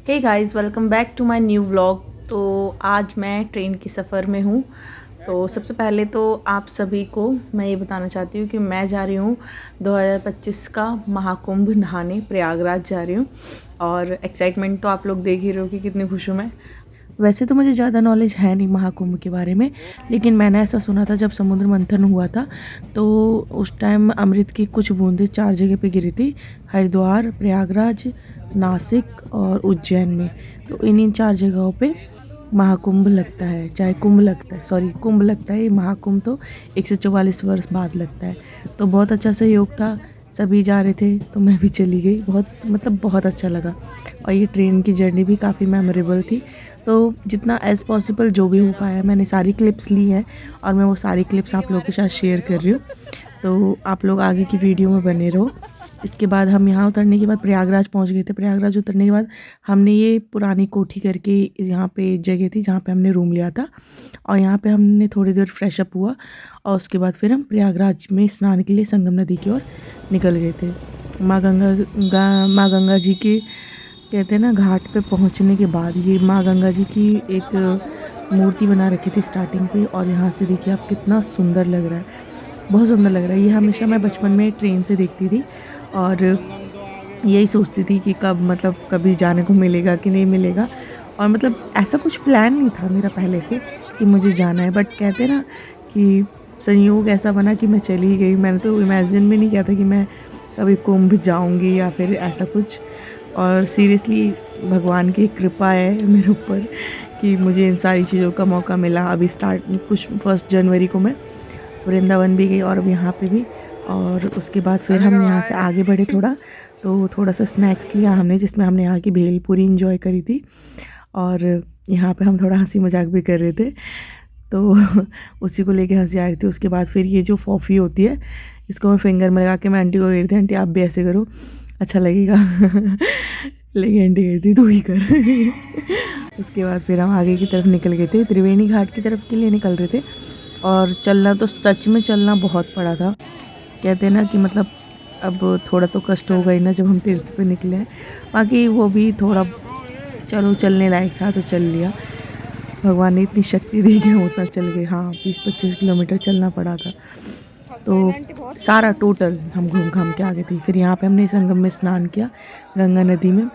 Hey guys, welcome back to my new vlog. तो आज मैं ट्रेन के सफ़र में हूँ। तो सबसे पहले तो आप सभी को मैं ये बताना चाहती हूँ कि मैं जा रही हूँ 2025 का महाकुंभ नहाने, प्रयागराज जा रही हूँ। और एक्साइटमेंट तो आप लोग देख ही रहे हो कि कितनी खुश हूँ मैं। वैसे तो मुझे ज़्यादा नॉलेज है नहीं महाकुंभ के बारे में, लेकिन मैंने ऐसा सुना था जब समुद्र मंथन हुआ था तो उस टाइम अमृत की कुछ बूंदें 4 जगह पे गिरी थी। हरिद्वार, प्रयागराज, नासिक और उज्जैन में। तो इन 4 जगहों पे महाकुंभ लगता है, चाहे कुंभ लगता है, सॉरी कुंभ लगता है। ये महाकुंभ तो 144 वर्ष बाद लगता है। तो बहुत अच्छा सहयोग था, सभी जा रहे थे तो मैं भी चली गई। बहुत अच्छा लगा। और ये ट्रेन की जर्नी भी काफ़ी मेमोरेबल थी। तो जितना एज़ पॉसिबल जो भी हो पाया मैंने सारी क्लिप्स ली हैं और मैं वो सारी क्लिप्स आप लोगों के साथ शेयर कर रही हूँ। तो आप लोग आगे की वीडियो में बने रहो। इसके बाद हम यहाँ उतरने के बाद प्रयागराज पहुँच गए थे। प्रयागराज उतरने के बाद हमने ये पुरानी कोठी करके यहाँ पे जगह थी जहाँ पे हमने रूम लिया था, और यहाँ पे हमने थोड़ी देर फ्रेश अप हुआ और उसके बाद फिर हम प्रयागराज में स्नान के लिए संगम नदी की ओर निकल गए थे। माँ गंगा जी के कहते हैं ना, घाट पे पहुंचने के बाद ये माँ गंगा जी की एक मूर्ति बना रखी थी स्टार्टिंग पे। और यहाँ से देखिए आप, कितना सुंदर लग रहा है, बहुत सुंदर लग रहा है। ये हमेशा मैं बचपन में ट्रेन से देखती थी और यही सोचती थी कि कभी जाने को मिलेगा कि नहीं मिलेगा। और ऐसा कुछ प्लान नहीं था मेरा पहले से कि मुझे जाना है, बट कहते ना कि संयोग ऐसा बना कि मैं चली गई। मैंने तो इमेजिन भी नहीं किया था कि मैं कभी कुंभ जाऊंगी या फिर ऐसा कुछ। और सीरियसली भगवान की कृपा है मेरे ऊपर कि मुझे इन सारी चीज़ों का मौका मिला। अभी स्टार्ट कुछ 1 जनवरी को मैं वृंदावन भी गई और अब यहाँ पे भी। और उसके बाद फिर हम यहाँ से आगे बढ़े थोड़ा, तो थोड़ा सा स्नैक्स लिया हमने, जिसमें हमने यहाँ की भेल पूरी इंजॉय करी थी। और यहाँ पे हम थोड़ा हंसी मजाक भी कर रहे थे, तो उसी को लेके हंसी आ रही थी। उसके बाद फिर ये जो फॉफ़ी होती है, इसको मैं फिंगर में लगा के मैं आंटी को कह रही थी, आंटी आप भी ऐसे करो, अच्छा लगेगा। लेकिन आंटी कह रही थी तू ही कर। उसके बाद फिर हम आगे की तरफ निकल गए थे, त्रिवेणी घाट की तरफ के लिए निकल रहे थे। और चलना तो सच में चलना बहुत पड़ा था। कहते हैं ना कि अब थोड़ा तो कष्ट होगा ही ना जब हम तीर्थ पे निकले हैं। बाकी वो भी थोड़ा चलो चलने लायक था तो चल लिया। भगवान ने इतनी शक्ति दी कि हम उतना चल गए। हाँ, 20-25 किलोमीटर चलना पड़ा था। तो सारा टोटल हम घूम घाम के आ गए थे। फिर यहाँ पे हमने संगम में स्नान किया, गंगा नदी में।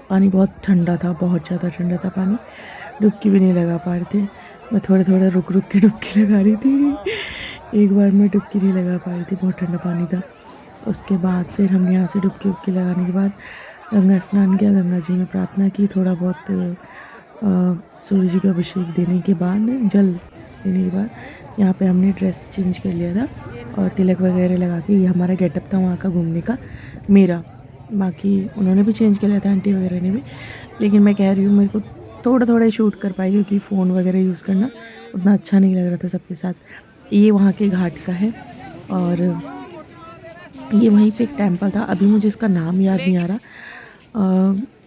पानी बहुत ठंडा था, बहुत ज़्यादा ठंडा था पानी। डुबकी भी नहीं लगा पा रहे थे। मैं थोड़ा थोड़ा रुक रुक के डुबकी लगा रही थी। एक बार मैं डुबकी नहीं लगा पा रही थी, बहुत ठंडा पानी था। उसके बाद फिर हम यहाँ से डुबकी उबकी लगाने के बाद गंगा स्नान किया, गंगा जी में प्रार्थना की, थोड़ा बहुत सूर्य जी को अभिषेक देने के बाद, जल देने के बाद यहाँ पे हमने ड्रेस चेंज कर लिया था और तिलक वगैरह लगा के। ये हमारा गेटअप था वहाँ का घूमने का, मेरा। बाकी उन्होंने भी चेंज कर लिया था, आंटी वगैरह ने भी। लेकिन मैं कह रही हूँ मेरे को थोड़ा थोड़ा ही शूट कर पाई, क्योंकि फ़ोन वगैरह यूज़ करना उतना अच्छा नहीं लग रहा था सबके साथ। ये वहाँ के घाट का है। और ये वहीं पे एक टेंपल था, अभी मुझे इसका नाम याद नहीं आ रहा,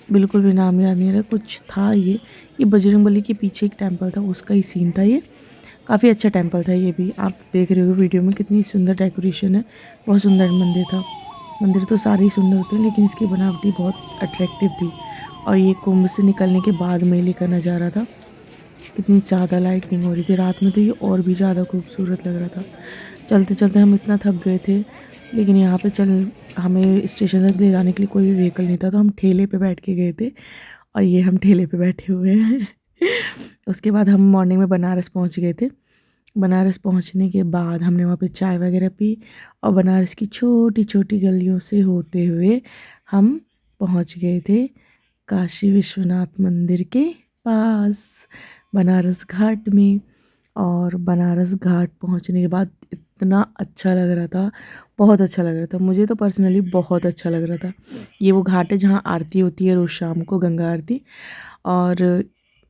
बिल्कुल भी नाम याद नहीं आ रहा। कुछ था ये बजरंगबली के पीछे एक टेंपल था, उसका ही सीन था ये। काफ़ी अच्छा टेंपल था ये भी, आप देख रहे हो वीडियो में कितनी सुंदर डेकोरेशन है। बहुत सुंदर मंदिर था। मंदिर तो सारे ही सुंदर होते हैं, लेकिन इसकी बनावटी बहुत अट्रैक्टिव थी। और ये कुंभ से निकलने के बाद मेले का नज़ारा था, कितनी ज़्यादा लाइटिंग हो रही थी रात में, तो ये और भी ज़्यादा खूबसूरत लग रहा था। चलते चलते हम इतना थक गए थे, लेकिन यहाँ पे हमें स्टेशन तक ले जाने के लिए कोई भी व्हीकल नहीं था, तो हम ठेले पे बैठ के गए थे। और ये हम ठेले पे बैठे हुए हैं। उसके बाद हम मॉर्निंग में बनारस पहुँच गए थे। बनारस पहुँचने के बाद हमने वहाँ पे चाय वगैरह पी, और बनारस की छोटी छोटी गलियों से होते हुए हम पहुँच गए थे काशी विश्वनाथ मंदिर के पास, बनारस घाट में। और बनारस घाट पहुंचने के बाद इतना अच्छा लग रहा था, बहुत अच्छा लग रहा था। मुझे तो पर्सनली बहुत अच्छा लग रहा था। ये वो घाट है जहाँ आरती होती है रोज़ शाम को, गंगा आरती। और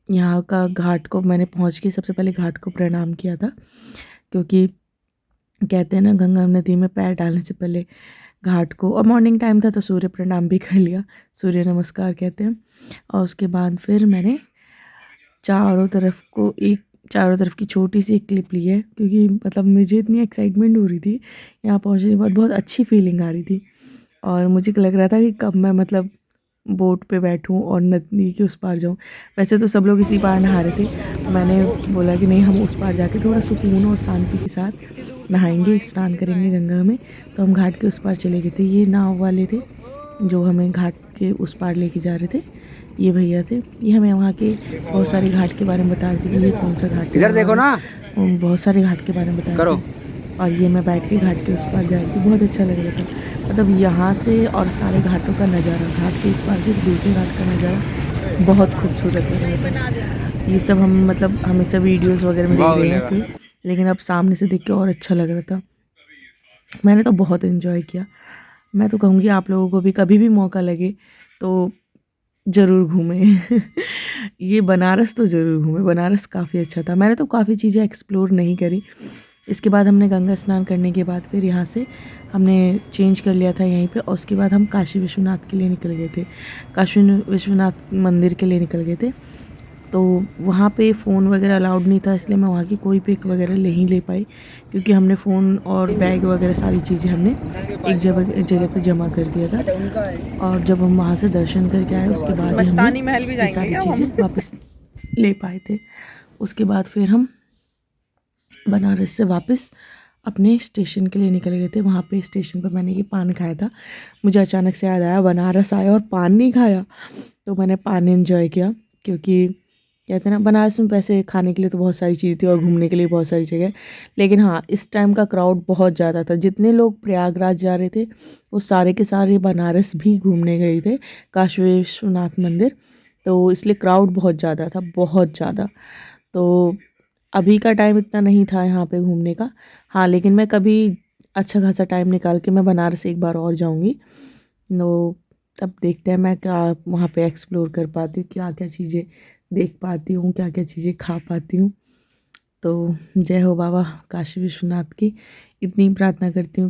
यहाँ का घाट को मैंने पहुँच के सबसे पहले घाट को प्रणाम किया था, क्योंकि कहते हैं ना गंगा नदी में पैर डालने से पहले घाट को, और मॉर्निंग टाइम था तो सूर्य प्रणाम भी कर लिया, सूर्य नमस्कार कहते हैं। और उसके बाद फिर मैंने चारों तरफ की छोटी सी एक क्लिप ली है, क्योंकि मुझे इतनी एक्साइटमेंट हो रही थी। यहाँ पहुँचने के बाद बहुत अच्छी फीलिंग आ रही थी, और मुझे लग रहा था कि कब मैं बोट पे बैठूं और नदी के उस पार जाऊं। वैसे तो सब लोग इसी पार नहा रहे थे, मैंने बोला कि नहीं, हम उस पार जाके थोड़ा सुकून और शांति के साथ नहाएंगे, स्नान करेंगे गंगा में। तो हम घाट के उस पार चले गए थे। ये नाव वाले थे जो हमें घाट के उस पार लेके जा रहे थे, ये भैया थे। ये हमें वहाँ के बहुत सारे घाट के बारे में बता रहे थे कि ये कौन सा घाट है। इधर देखो ना, बहुत सारे घाट के बारे में बता रहे थे। और ये मैं बैठ के घाट के उस पार जा रही थी, बहुत अच्छा लग रहा था। मतलब यहाँ से और सारे घाटों का नज़ारा, घाट के इस पार से दूसरे घाट का नज़ारा बहुत खूबसूरत लग रहा था। ये सब हम मतलब हमेशा वीडियोस वगैरह में देख रहे थे, लेकिन अब सामने से देख के और अच्छा लग रहा था। मैंने तो बहुत इन्जॉय किया। मैं तो कहूँगी आप लोगों को भी कभी भी मौका लगे तो ज़रूर घूमें। ये बनारस तो ज़रूर घूमें, बनारस काफ़ी अच्छा था। मैंने तो काफ़ी चीज़ें एक्सप्लोर नहीं करी। इसके बाद हमने गंगा स्नान करने के बाद फिर यहाँ से हमने चेंज कर लिया था यहीं पे, और उसके बाद हम काशी विश्वनाथ के लिए निकल गए थे। काशी विश्वनाथ मंदिर के लिए निकल गए थे। तो वहाँ पे फ़ोन वगैरह अलाउड नहीं था, इसलिए मैं वहाँ की कोई पिक वगैरह नहीं ले पाई, क्योंकि हमने फ़ोन और बैग वगैरह सारी चीज़ें हमने एक जगह पे जमा कर दिया था। और जब हम वहाँ से दर्शन करके आए उसके बाद ही हम ये सारी चीज़ें वापस ले पाए थे। उसके बाद फिर हम बनारस से वापस अपने स्टेशन के लिए निकल गए थे। वहाँ पे स्टेशन पर मैंने ये पान खाया था। मुझे अचानक से याद आया बनारस आया और पान नहीं खाया, तो मैंने पान एंजॉय किया। क्योंकि कहते हैं ना, बनारस में वैसे खाने के लिए तो बहुत सारी चीज़ थी और घूमने के लिए बहुत सारी जगह, लेकिन हाँ इस टाइम का क्राउड बहुत ज़्यादा था। जितने लोग प्रयागराज जा रहे थे वो सारे के सारे बनारस भी घूमने गए थे, काशी विश्वनाथ मंदिर। तो इसलिए क्राउड बहुत ज़्यादा था, बहुत ज़्यादा। तो अभी का टाइम इतना नहीं था यहाँ पे घूमने का। हाँ लेकिन मैं कभी अच्छा खासा टाइम निकाल के मैं बनारस एक बार और जाऊँगी। तो तब देखते हैं मैं क्या वहाँ पे एक्सप्लोर कर पाती हूँ, क्या क्या चीज़ें देख पाती हूँ, क्या क्या चीज़ें खा पाती हूँ। तो जय हो बाबा काशी विश्वनाथ की, इतनी प्रार्थना करती हूँ